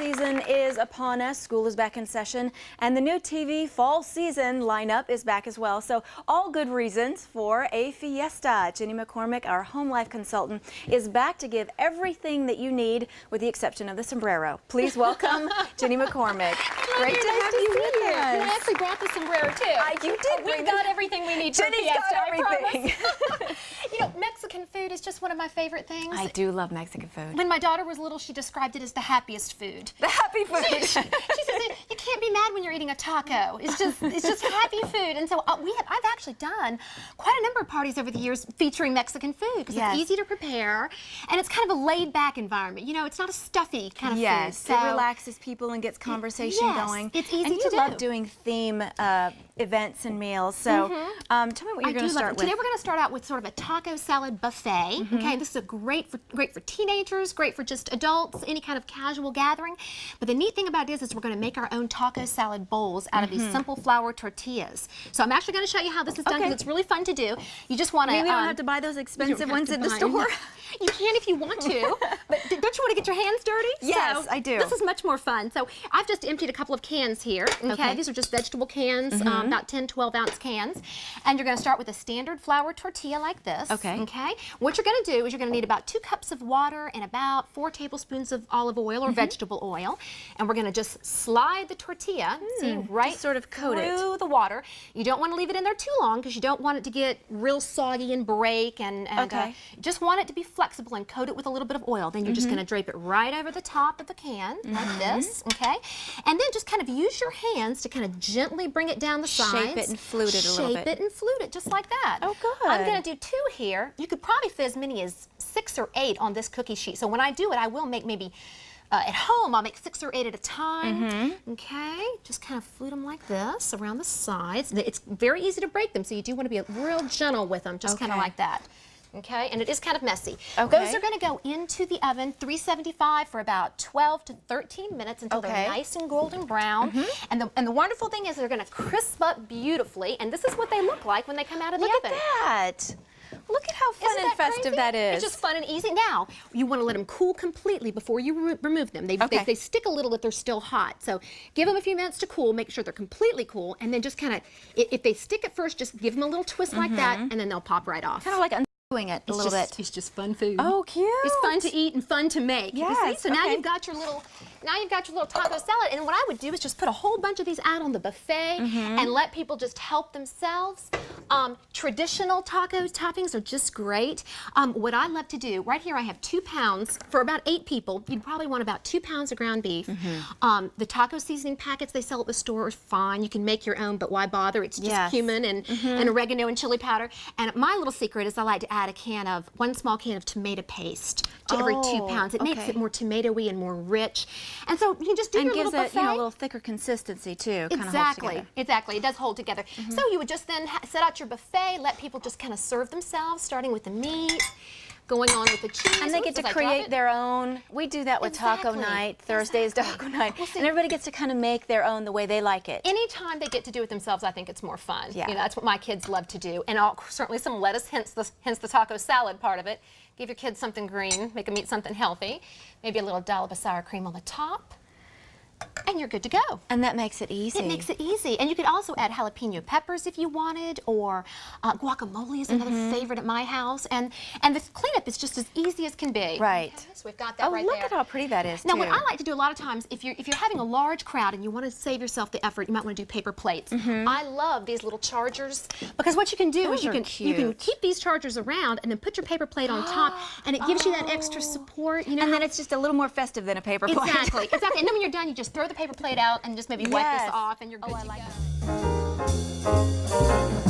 season is upon us. School is back in session, and the new TV fall season lineup is back as well. So all good reasons for a fiesta. Jenny McCormick, our home life consultant, is back to give everything that you need, with the exception of the sombrero. Please welcome Jenny McCormick. Great to have you with us. I actually brought the sombrero too. You did. We've got everything we need for Jenny's fiesta, got everything. I promise. You know, Mexican food is just one of my favorite things. I do love Mexican food. When my daughter was little, she described it as the happiest food. The happy food. She says you can't be mad when you're eating a taco. It's just happy food. And so I've actually done quite a number of parties over the years featuring Mexican food because it's easy to prepare and it's kind of a laid-back environment. You know, it's not a stuffy kind of food. Yes, it relaxes people and gets conversation going. It's easy and to do. you love doing theme events and meals. So tell me what you're going to start with. Today we're going to start out with sort of a taco salad buffet. Okay, this is great for teenagers, great for just adults, any kind of casual gathering. But the neat thing about it is we're going to make our own taco salad bowls out of these simple flour tortillas. So I'm actually going to show you how this is done because it's really fun to do. You just want to. We don't have to buy those expensive ones at the store. You can if you want to, but don't you want to get your hands dirty? Yes, so I do. This is much more fun. So I've just emptied a couple of cans here. Okay, these are just vegetable cans, about 10, 12-ounce cans. And you're going to start with a standard flour tortilla like this. Okay. What you're going to do is you're going to need about 2 cups of water and about 4 tablespoons of olive oil or vegetable oil. And we're going to just slide the tortilla, see, right just sort of coat it through the water. You don't want to leave it in there too long because you don't want it to get real soggy and break. And you just want it to be flexible and coat it with a little bit of oil. Then you're just going to drape it right over the top of the can like this, okay? And then just kind of use your hands to kind of gently bring it down the sides. Shape it and flute it a little bit. Shape it and flute it just like that. Oh, good. I'm going to do 2 here. You could probably fit as many as 6 or 8 on this cookie sheet. So when I do it, I will make maybe at home, I'll make 6 or 8 at a time. Okay, just kind of flute them like this around the sides. It's very easy to break them, so you do want to be real gentle with them, just kind of like that. Okay, and it is kind of messy. Those are going to go into the oven, 375 for about 12 to 13 minutes until they're nice and golden brown. And the wonderful thing is they're going to crisp up beautifully, and this is what they look like when they come out of the oven. Look at that. Look at how fun and festive that is. It's just fun and easy. Now, you want to let them cool completely before you remove them. They stick a little if they're still hot. So give them a few minutes to cool, make sure they're completely cool, and then just kind of, if they stick at first, just give them a little twist like that, and then they'll pop right off. Kind of like doing it a little bit. It's just fun food. Oh, cute. It's fun to eat and fun to make. Yes. You see? So now you've got your little taco salad. And what I would do is just put a whole bunch of these out on the buffet and let people just help themselves. Traditional taco toppings are just great. What I love to do, right here I have 2 pounds for about 8 people. You'd probably want about 2 pounds of ground beef. The taco seasoning packets they sell at the store are fine. You can make your own, but why bother? It's just cumin and oregano and chili powder. And my little secret is I like to add one small can of tomato paste to every 2 pounds. It makes it more tomatoey and more rich. And so you can just do your little buffet. And gives it, a little thicker consistency too. Exactly. It does hold together. So you would just then set out your buffet, let people just kind of serve themselves, starting with the meat, going on with the cheese. And they get to create their own. We do that with taco night. Thursday is taco night. And everybody gets to kind of make their own the way they like it. Anytime they get to do it themselves, I think it's more fun. Yeah. You know, that's what my kids love to do. And certainly some lettuce, hence the taco salad part of it. Give your kids something green, make them eat something healthy. Maybe a little dollop of sour cream on the top. And you're good to go. And that makes it easy. It makes it easy. And you could also add jalapeno peppers if you wanted, or guacamole is another favorite at my house. And the cleanup is just as easy as can be. Right. Okay, so we've got that right there. Look at how pretty that is, Now, what I like to do a lot of times, if you're having a large crowd and you want to save yourself the effort, you might want to do paper plates. I love these little chargers because what you can do is you can keep these chargers around and then put your paper plate on top, and it gives you that extra support. You know, and then it's just a little more festive than a paper plate. Exactly. And then when you're done, you just throw the paper plate out and just maybe wipe this off, and you're good to go.